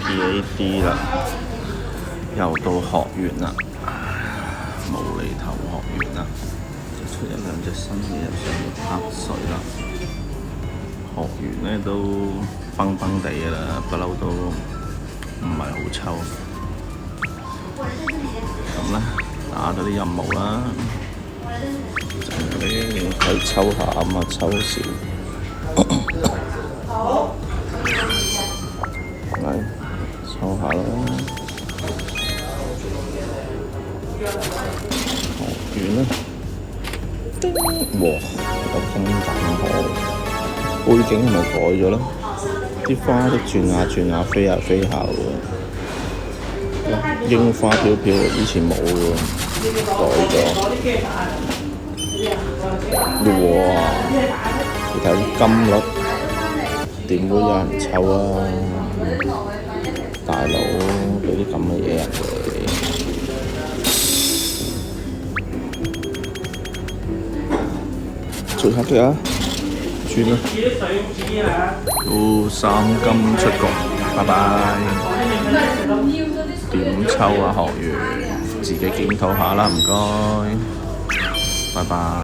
PAD 啦，又到學園啦，無厘頭學園啦，就出咗兩隻新嘅入上黑水啦。學園咧都崩崩地嘅啦，不嬲都唔係好抽。咁咧打咗啲任務啦，可以抽下啊嘛，抽少。嚟抽下啦，學園咧，哇，有風箏河，背景係咪改咗咧？啲花都轉下轉下，飛下飛下喎。櫻花飄飄，以前冇喎，改咗。哇！你睇啲金率，點會有人抽啊？大佬，俾啲咁嘅嘢人哋。最黑嘅啊！轉啦！到三金出局，拜拜。點抽啊學員？自己檢討下啦，唔該。拜拜。